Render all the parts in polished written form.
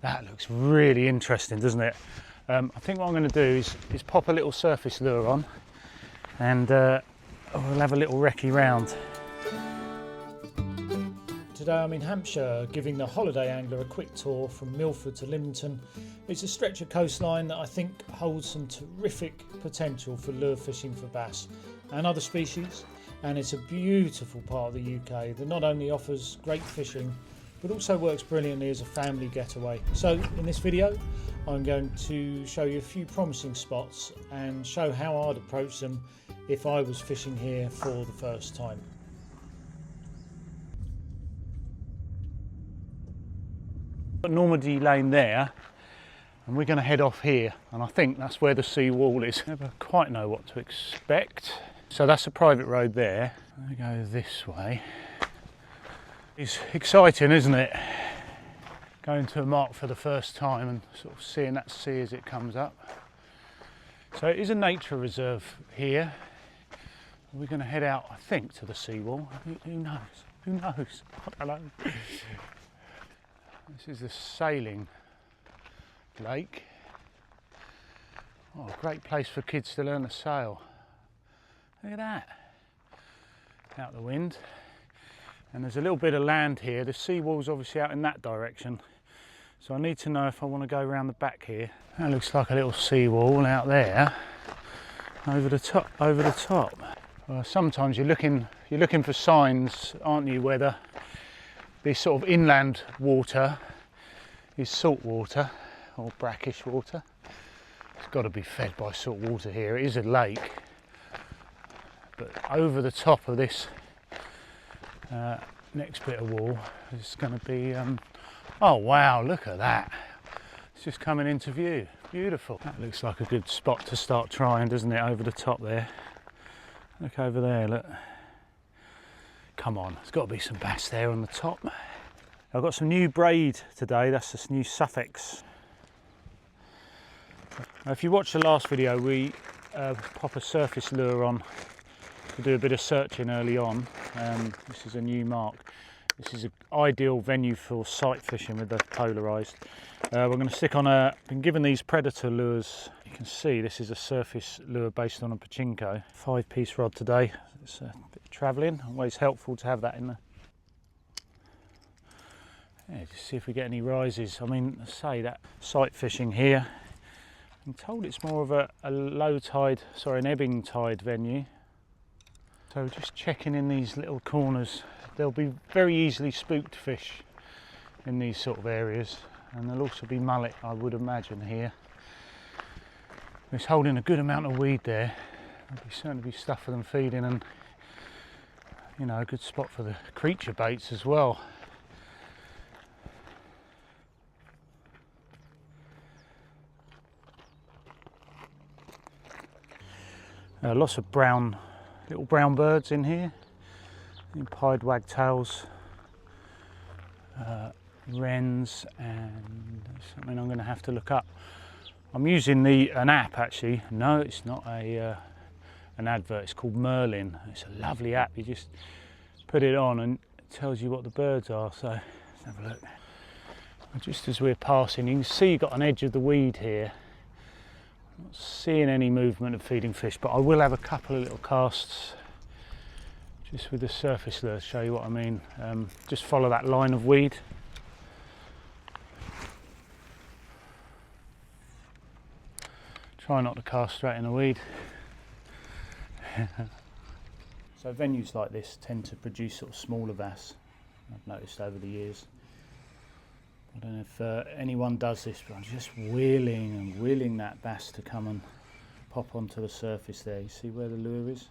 That looks really interesting, doesn't it? I think what I'm going to do is pop a little surface lure on, and we'll have a little recce round. Today I'm in Hampshire, giving the holiday angler a quick tour from Milford to Lymington. It's a stretch of coastline that I think holds some terrific potential for lure fishing for bass and other species, and it's a beautiful part of the UK that not only offers great fishing but also works brilliantly as a family getaway. So in this video I'm going to show you a few promising spots and show how I'd approach them if I was fishing here for the first time. Normandy Lane there, and we're going to head off here, and I think that's where the sea wall is. Never quite know what to expect. So that's a private road there. I go this way. It's exciting, isn't it? Going to a mark for the first time and sort of seeing that sea as it comes up. So it is a nature reserve here. We're going to head out, I think, to the seawall. Who knows? Who knows? I don't know. This is the sailing lake. Oh, a great place for kids to learn to sail. Look at that. Out the wind. And there's a little bit of land here. The seawall's obviously out in that direction. So I need to know if I want to go around the back here. That looks like a little seawall out there. Over the top, over the top. Sometimes you're looking for signs, aren't you, whether this sort of inland water is salt water or brackish water. It's got to be fed by salt water here. It is a lake, but over the top of this next bit of wall is going to be oh wow, look at that. It's just coming into view. Beautiful. That looks like a good spot to start trying, doesn't it? Over the top there. Look over there, look. Come on, there's got to be some bass there on the top. I've got some new braid today. That's this new Suffix. If you watched the last video, we pop a surface lure on to do a bit of searching early on. This is a new mark. This is an ideal venue for sight fishing with the polarised. We're going to stick on been given these predator lures. You can see this is a surface lure based on a pachinko. 5-piece rod today. It's a bit of travelling, always helpful to have that in there. Yeah, just see if we get any rises. I mean, say that sight fishing here, I'm told it's more of a low tide, sorry, an ebbing tide venue. So just checking in these little corners. There'll be very easily spooked fish in these sort of areas, and there'll also be mullet, I would imagine, here. It's holding a good amount of weed there. There'll certainly be stuff for them feeding, and you know, a good spot for the creature baits as well. Lots of little brown birds in here. Pied wagtails, wrens, and something I'm going to have to look up. I'm using an app actually. No, it's not an advert. It's called Merlin. It's a lovely app. You just put it on and it tells you what the birds are. So let's have a look. Just as we're passing, you can see you've got an edge of the weed here. Not seeing any movement of feeding fish, but I will have a couple of little casts just with the surface lure, show you what I mean. Just follow that line of weed. Try not to cast straight in the weed. So venues like this tend to produce sort of smaller bass, I've noticed over the years. I don't know if anyone does this, but I'm just wheeling and wheeling that bass to come and pop onto the surface there. You see where the lure is?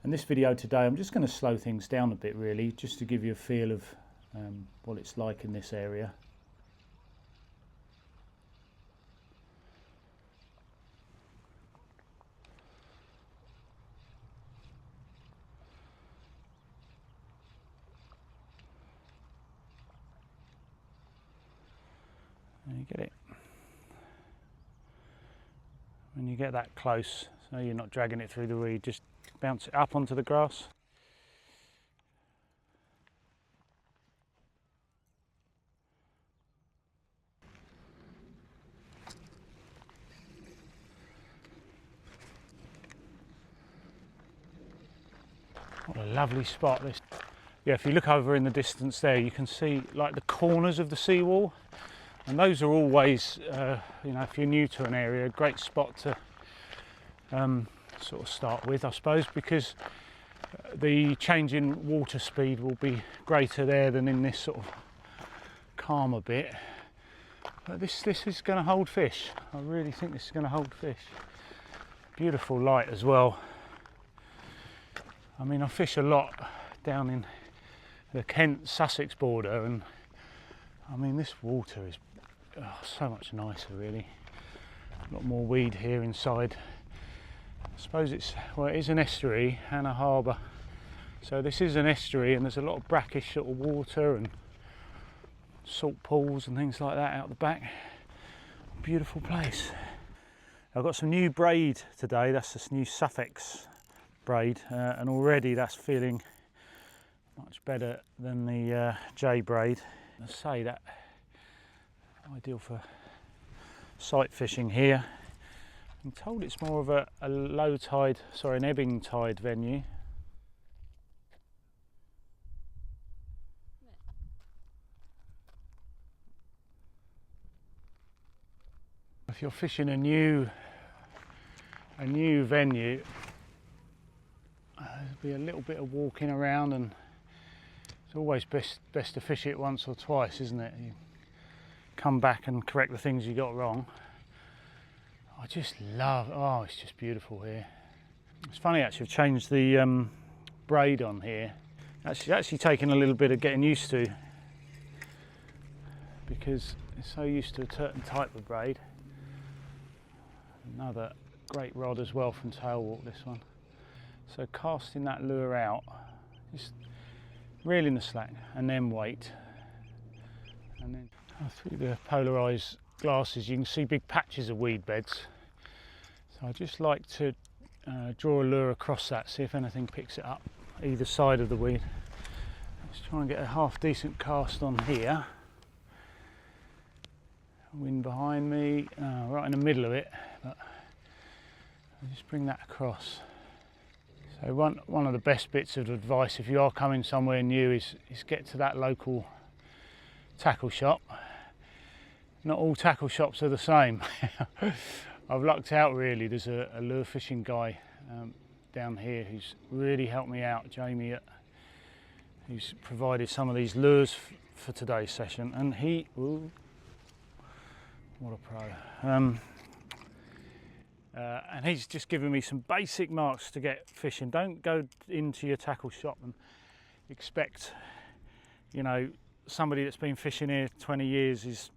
And this video today, I'm just going to slow things down a bit really, just to give you a feel of what it's like in this area. There you get it. When you get that close, so you're not dragging it through the weed, just bounce it up onto the grass. lovely spot this. Yeah, if you look over in the distance there, you can see like the corners of the seawall, and those are always, you know, if you're new to an area, a great spot to sort of start with, I suppose, because the change in water speed will be greater there than in this sort of calmer bit. But this is going to hold fish. I really think this is going to hold fish. Beautiful light as well. I mean, I fish a lot down in the Kent-Sussex border, and I mean, this water is so much nicer, really. A lot more weed here inside. I suppose it's, well, it is an estuary and a harbour. So this is an estuary, and there's a lot of brackish sort of water and salt pools and things like that out the back. Beautiful place. I've got some new braid today. That's this new Suffolk's braid, and already that's feeling much better than the J braid. I say that ideal for sight fishing here. I'm told it's more of a low tide, sorry, an ebbing tide venue. If you're fishing a new venue, there'll be a little bit of walking around, and it's always best to fish it once or twice, isn't it? You come back and correct the things you got wrong. I just love, oh, it's just beautiful here. It's funny actually, I've changed the braid on here. Actually taken a little bit of getting used to, because it's so used to a certain type of braid. Another great rod as well from Tailwalk, this one. So casting that lure out, just reeling the slack and then wait. And then through the polarised glasses you can see big patches of weed beds. So I just like to draw a lure across that, see if anything picks it up either side of the weed. Let's try and get a half decent cast on here. Wind behind me, right in the middle of it, but I'll just bring that across. So one of the best bits of advice if you are coming somewhere new is get to that local tackle shop. Not all tackle shops are the same. I've lucked out really. There's a lure fishing guy down here who's really helped me out, Jamie, who's provided some of these lures for today's session, and he, ooh, what a pro. And he's just given me some basic marks to get fishing. Don't go into your tackle shop and expect, you know, somebody that's been fishing here 20 years is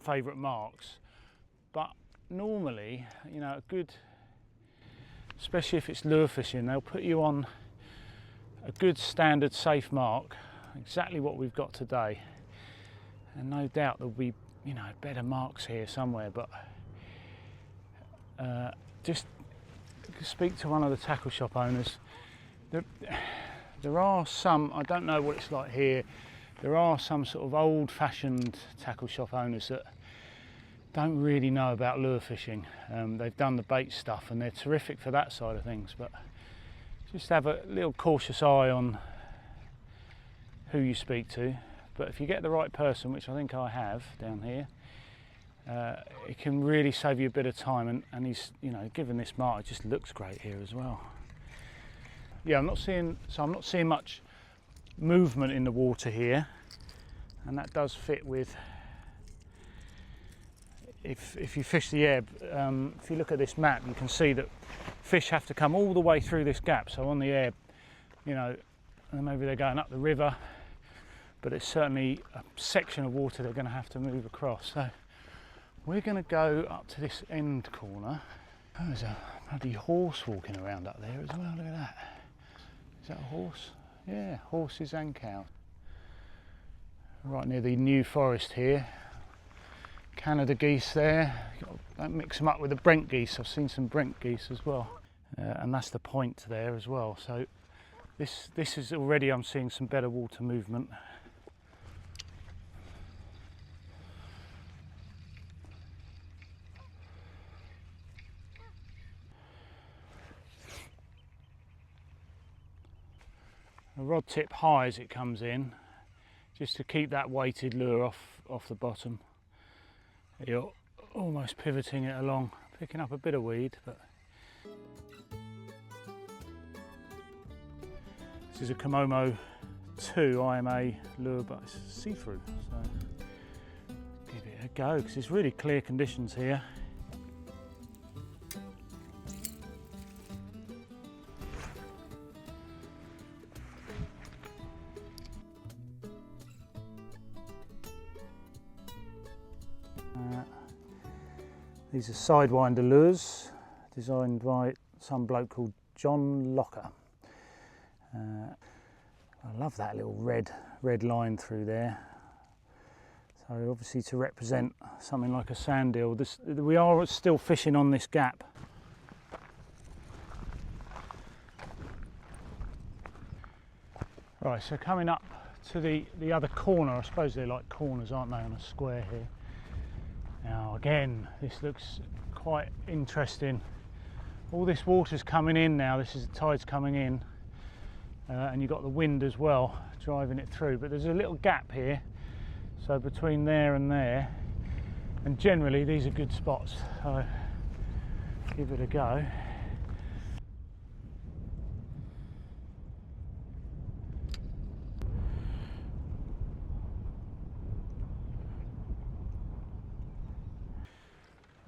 favourite marks. But normally, you know, a good, especially if it's lure fishing, they'll put you on a good standard safe mark, exactly what we've got today. And no doubt there'll be, you know, better marks here somewhere, but just speak to one of the tackle shop owners. There are some, I don't know what it's like here, there are some sort of old-fashioned tackle shop owners that don't really know about lure fishing. They've done the bait stuff and they're terrific for that side of things, but just have a little cautious eye on who you speak to. But if you get the right person, which I think I have down here, it can really save you a bit of time, and he's, you know, given this mark, it just looks great here as well. Yeah, I'm not seeing much movement in the water here, and that does fit with if you fish the ebb. If you look at this map, you can see that fish have to come all the way through this gap. So on the ebb, you know, and maybe they're going up the river, but it's certainly a section of water they're going to have to move across. So we're going to go up to this end corner. Oh, there's a bloody horse walking around up there as well. Look at that. Is that a horse? Yeah, horses and cows. Right near the New Forest here. Canada geese there. Don't mix them up with the Brent geese. I've seen some Brent geese as well. And that's the point there as well. So this is already, I'm seeing some better water movement. a rod tip high as it comes in, just to keep that weighted lure off the bottom. You're almost pivoting it along, picking up a bit of weed, but this is a Komomo 2 IMA lure, but it's see-through, so give it a go because it's really clear conditions here. These are sidewinder lures designed by some bloke called John Locker. I love that little red line through there. So obviously to represent something like a sand eel. We are still fishing on this gap. Right, so coming up to the other corner, I suppose they're like corners, aren't they, on a square here. Now again, this looks quite interesting. All this water's coming in now, this is the tide's coming in, and you've got the wind as well driving it through, but there's a little gap here, so between there, and generally these are good spots, so give it a go.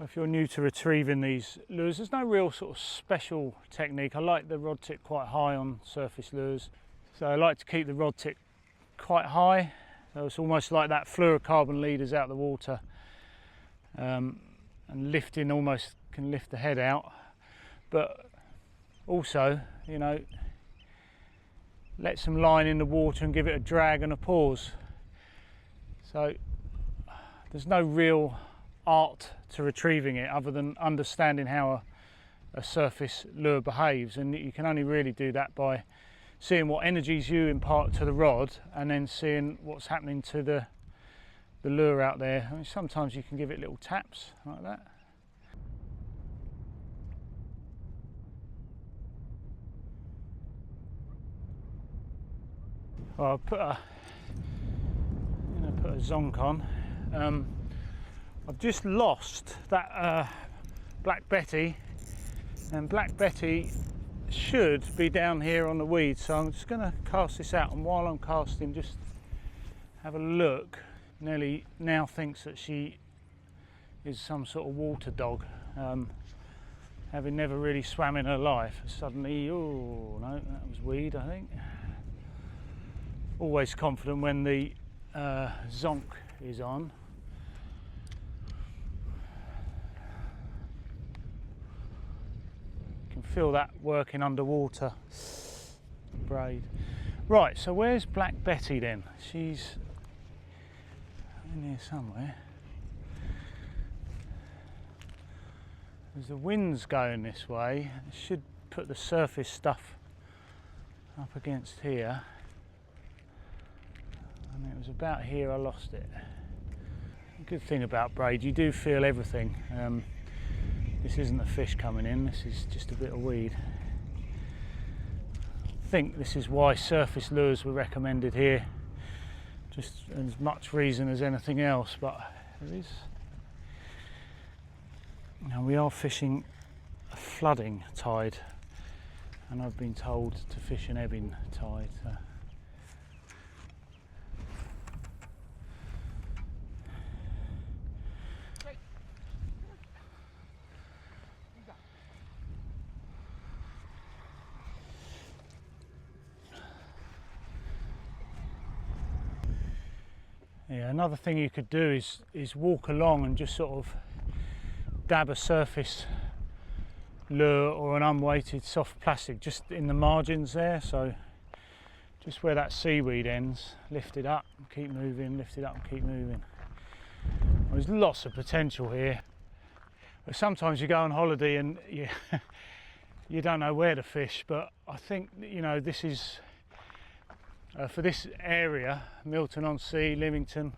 If you're new to retrieving these lures, there's no real sort of special technique. I like the rod tip quite high on surface lures, so I like to keep the rod tip quite high, so it's almost like that fluorocarbon leaders out the water, and lifting, almost can lift the head out, but also, you know, let some line in the water and give it a drag and a pause. So there's no real art to retrieving it other than understanding how a surface lure behaves, and you can only really do that by seeing what energies you impart to the rod and then seeing what's happening to the lure out there. I mean, sometimes you can give it little taps like that. Well, I'll put a zonk on. I've just lost that Black Betty, and Black Betty should be down here on the weed, so I'm just going to cast this out, and while I'm casting, just have a look. Nellie now thinks that she is some sort of water dog, having never really swam in her life. Suddenly, oh no, that was weed, I think. Always confident when the zonk is on. Feel that working underwater braid. Right, so where's Black Betty then? She's in here somewhere. As the wind's going this way, it should put the surface stuff up against here, and it was about here I lost it. The good thing about braid, you do feel everything. This isn't a fish coming in, this is just a bit of weed. I think this is why surface lures were recommended here, just as much reason as anything else, but there is. Now we are fishing a flooding tide, and I've been told to fish an ebbing tide. So. Yeah, another thing you could do is walk along and just sort of dab a surface lure or an unweighted soft plastic just in the margins there, so just where that seaweed ends, lift it up and keep moving, lift it up and keep moving. There's lots of potential here, but sometimes you go on holiday and you don't know where to fish, but I think, you know, this is for this area, Milton on Sea, Lymington,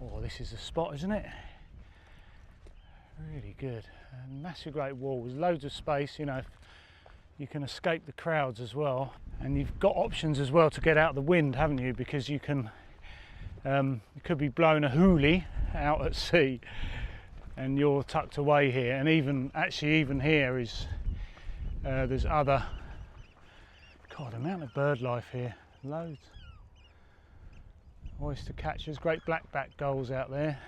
oh, this is the spot, isn't it? Really good. A massive great wall, there's loads of space, you know, you can escape the crowds as well, and you've got options as well to get out of the wind, haven't you? Because you can, you could be blowing a hoolie out at sea and you're tucked away here, and even here is there's other, God, the amount of bird life here, loads. Oyster catchers, great blackback gulls out there.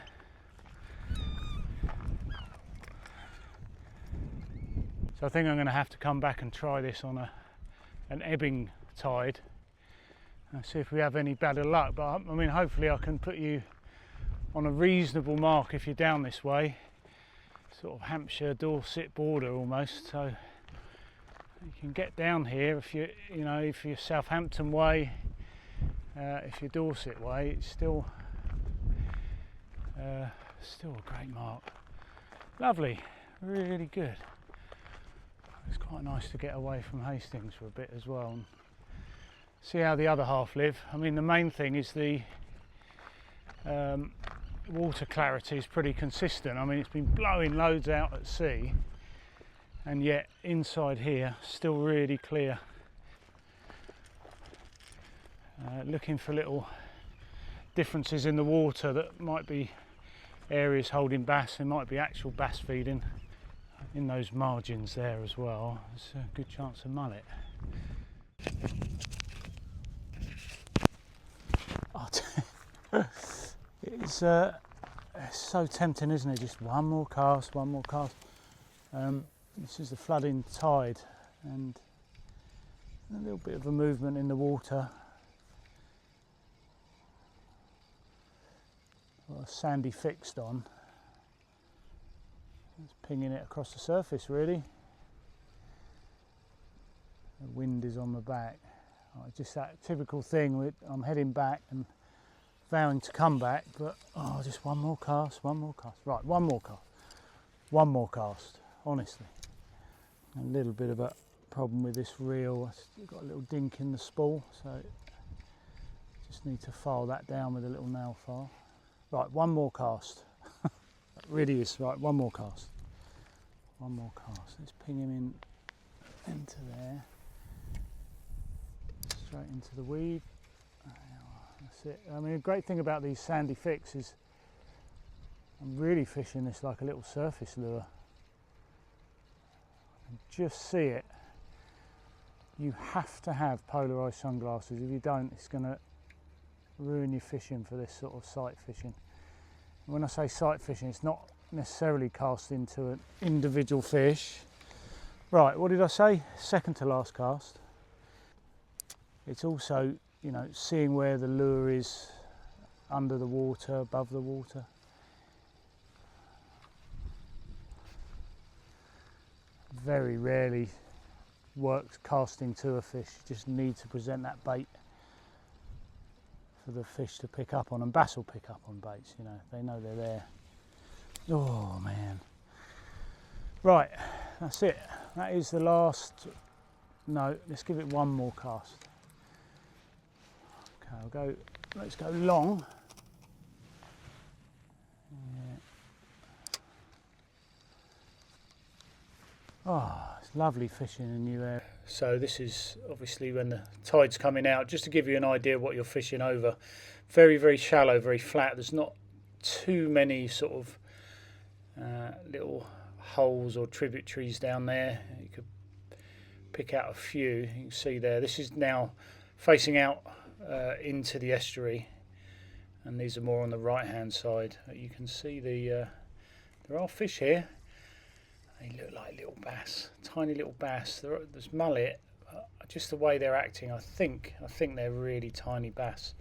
So I think I'm going to have to come back and try this on an ebbing tide and see if we have any better luck. But I mean, hopefully I can put you on a reasonable mark if you're down this way, sort of Hampshire, Dorset border almost. So you can get down here if if you're Southampton way, if you're Dorset way, it's still a great mark. Lovely, really good. It's quite nice to get away from Hastings for a bit as well and see how the other half live. I mean, the main thing is the water clarity is pretty consistent. I mean, it's been blowing loads out at sea, and yet inside here still really clear. Looking for little differences in the water that might be areas holding bass. There might be actual bass feeding in those margins there as well. There's a good chance of mullet. It's so tempting, isn't it? Just one more cast, one more cast. This is the flooding tide, and a little bit of a movement in the water. Got a sandy fixed on. It's pinging it across the surface, really. The wind is on the back. Just that typical thing. I'm heading back and vowing to come back, but just one more cast, one more cast. Right, one more cast. Honestly, a little bit of a problem with this reel. It's got a little dink in the spool, so just need to file that down with a little nail file. Right, one more cast. It really is. Right, one more cast. One more cast. Let's ping him into there. Straight into the weed. That's it. I mean, the great thing about these sandy fix is I'm really fishing this like a little surface lure. I can just see it. You have to have polarized sunglasses. If you don't, it's going to ruin your fishing for this sort of sight fishing. And when I say sight fishing, it's not necessarily cast into an individual fish. Right, what did I say? Second to last cast. It's also, seeing where the lure is under the water, above the water. Very rarely works casting to a fish. You just need to present that bait for the fish to pick up on, and bass will pick up on baits, they know they're there. Oh man. Right, that's it. That is the last. No, let's give it one more cast. Okay, let's go long. Yeah. Oh, it's lovely fishing in a new area. So this is obviously when the tide's coming out, just to give you an idea of what you're fishing over. Very, very shallow, very flat. There's not too many sort of little holes or tributaries down there. You could pick out a few. You can see there. This is now facing out into the estuary, and these are more on the right hand side. You can see there are fish here. They look like little bass, tiny little bass. There's mullet. Just the way they're acting, I think they're really tiny bass.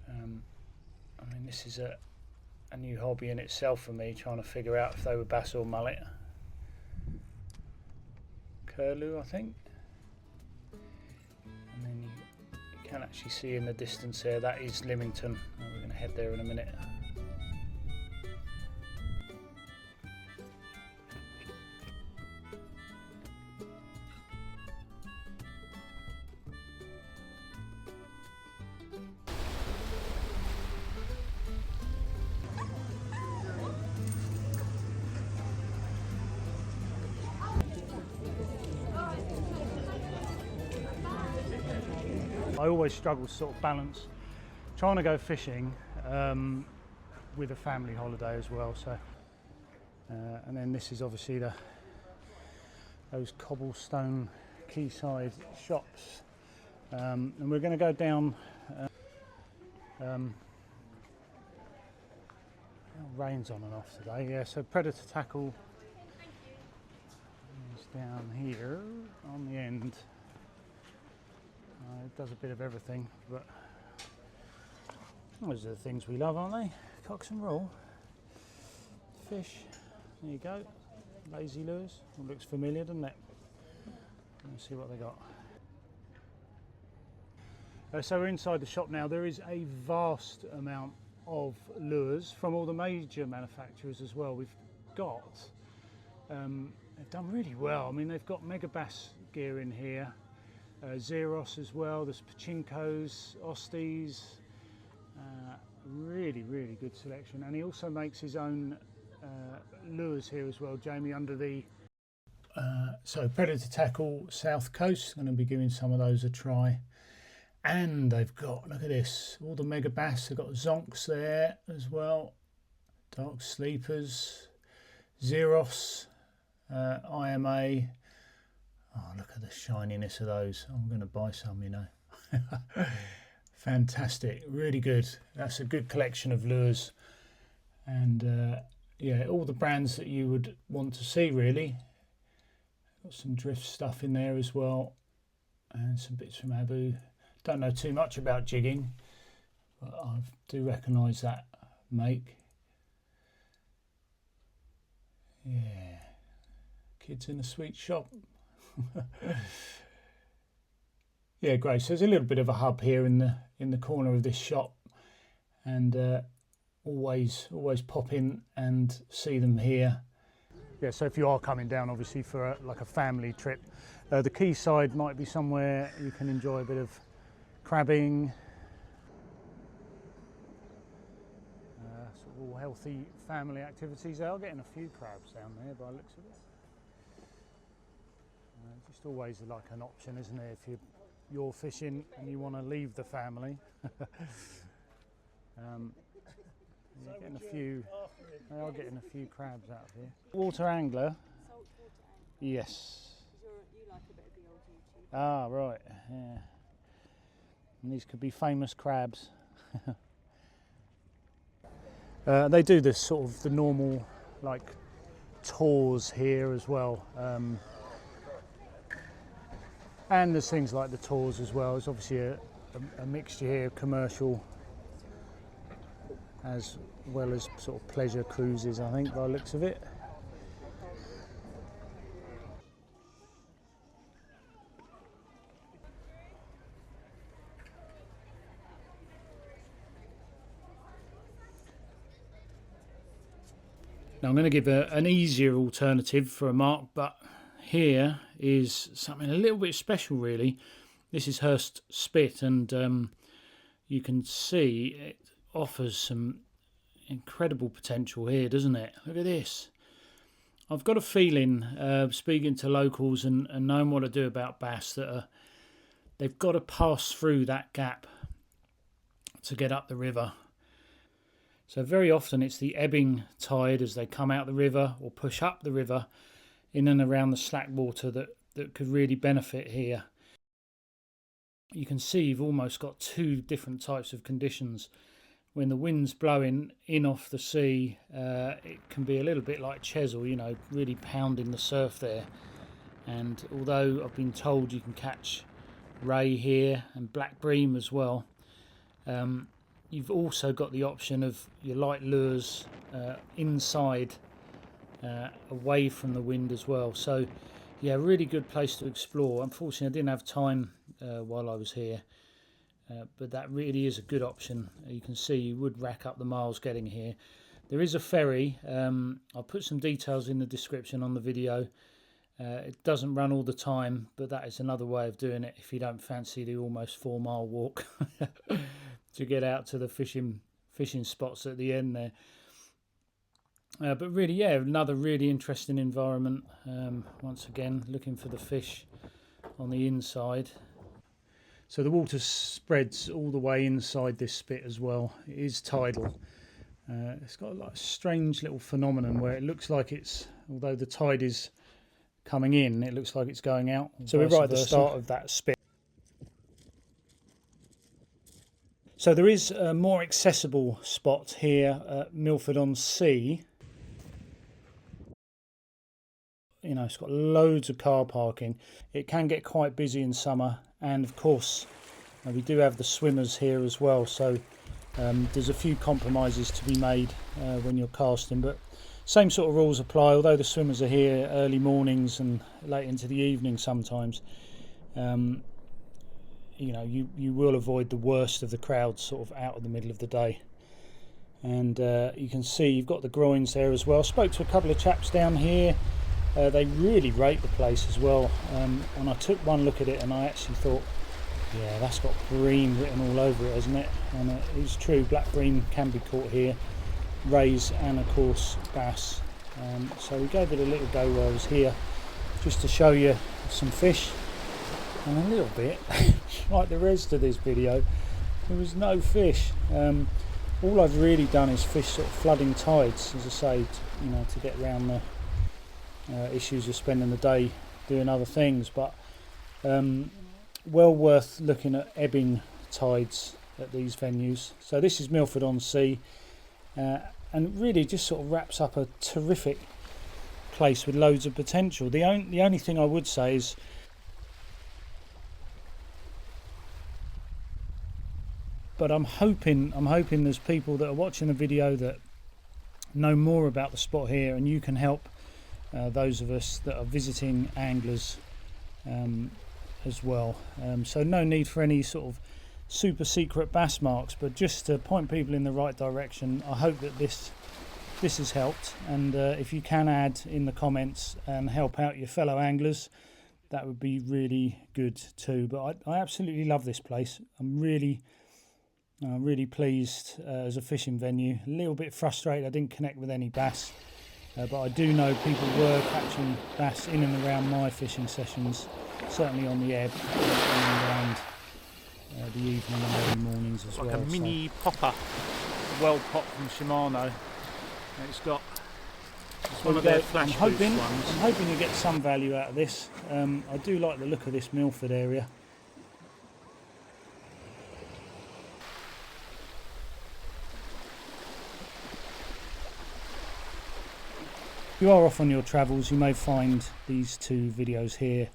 I mean, this is a new hobby in itself for me, trying to figure out if they were bass or mullet. Curlew, I think. And then you can actually see in the distance there, that is Lymington. We're going to head there in a minute. I always struggle to sort of balance trying to go fishing with a family holiday as well. So, and then this is obviously those cobblestone quayside shops, and we're going to go down. Rain's on and off today, yeah. So predator tackle is down here on the end. It does a bit of everything, but those are the things we love, aren't they? Cocks and roll, fish. There you go. Lazy lures. It looks familiar, doesn't it? Let's see what they got. So we're inside the shop now. There is a vast amount of lures from all the major manufacturers as well. We've got, they've done really well. I mean, they've got Mega Bass gear in here, Zeros as well. There's Pachinkos, Osties, really good selection. And he also makes his own lures here as well, Jamie, under the so Predator Tackle South Coast. Going to be giving some of those a try. And they've got, look at this, all the Mega Bass. They've got Zonks there as well, Dark Sleepers, Zeros, IMA. Oh, look at the shininess of those. I'm going to buy some, you know. Fantastic, really good. That's a good collection of lures. And yeah, all the brands that you would want to see, really. Got some drift stuff in there as well. And some bits from Abu. Don't know too much about jigging, but I do recognise that make. Yeah, kids in a sweet shop. Yeah, great. So there's a little bit of a hub here in the corner of this shop, and always pop in and see them here. Yeah, so if you are coming down, obviously for like a family trip, the quayside might be somewhere you can enjoy a bit of crabbing, sort of all healthy family activities. They are getting a few crabs down there by the looks of it. Just always like an option, isn't it, if you're fishing and you want to leave the family. You're getting a few, they are getting a few crabs out of here. Water angler? Saltwater angler. Yes. You like a bit of the old YouTube. Ah, right, yeah. And these could be famous crabs. They do this sort of the normal like tours here as well, and there's things like the tours as well. There's obviously a mixture here of commercial as well as sort of pleasure cruises, I think, by the looks of it. Now I'm going to give an easier alternative for a mark, but here is something a little bit special really. This is Hurst Spit, and you can see it offers some incredible potential here, doesn't it? Look at this. I've got a feeling, speaking to locals and knowing what to do about bass, that they've got to pass through that gap to get up the river. So very often it's the ebbing tide as they come out the river or push up the river in and around the slack water that could really benefit here. You can see you've almost got two different types of conditions. When the wind's blowing in off the sea, it can be a little bit like Chesil, you know, really pounding the surf there. And although I've been told you can catch ray here and black bream as well, you've also got the option of your light lures inside, away from the wind as well. So yeah, really good place to explore. Unfortunately I didn't have time while I was here, but that really is a good option. You can see you would rack up the miles getting here. There is a ferry. I'll put some details in the description on the video. It doesn't run all the time, but that is another way of doing it if you don't fancy the almost 4-mile walk to get out to the fishing spots at the end there. But really, yeah, another really interesting environment. Once again, looking for the fish on the inside. So the water spreads all the way inside this spit as well. It is tidal. It's got like a strange little phenomenon where it looks like it's, although the tide is coming in, it looks like it's going out. So we're right at the start of that spit. So there is a more accessible spot here at Milford on Sea. You know, it's got loads of car parking. It can get quite busy in summer, and of course we do have the swimmers here as well, so there's a few compromises to be made when you're casting, but same sort of rules apply. Although the swimmers are here early mornings and late into the evening sometimes, you know, you will avoid the worst of the crowds sort of out of the middle of the day. And you can see you've got the groins there as well. Spoke to a couple of chaps down here. They really rate the place as well, and I took one look at it and I actually thought, yeah, that's got bream written all over it, hasn't it? And it's true, black bream can be caught here, rays and of course bass. So we gave it a little go while I was here, just to show you some fish, and a little bit like the rest of this video, there was no fish. All I've really done is fish sort of flooding tides, as I say, you know, to get around the issues of spending the day doing other things, but well worth looking at ebbing tides at these venues. So this is Milford on Sea, and really just sort of wraps up a terrific place with loads of potential. The only thing I would say is, but I'm hoping there's people that are watching the video that know more about the spot here, and you can help those of us that are visiting anglers as well. So no need for any sort of super secret bass marks, but just to point people in the right direction. I hope that this has helped, and if you can add in the comments and help out your fellow anglers, that would be really good too. But I absolutely love this place. I'm really pleased as a fishing venue. A little bit frustrated I didn't connect with any bass, but I do know people were catching bass in and around my fishing sessions, certainly on the ebb and around the evening and early mornings as well. Like a mini popper, well pop from Shimano. It's got one of their flash boost ones. I'm hoping you get some value out of this. I do like the look of this Milford area. If you are off on your travels, you may find these two videos here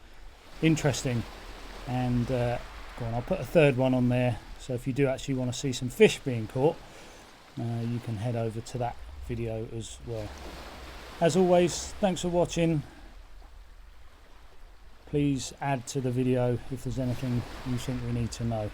interesting, and go on, I'll put a third one on there, so if you do actually want to see some fish being caught, you can head over to that video as well. As always, thanks for watching. Please add to the video if there's anything you think we need to know.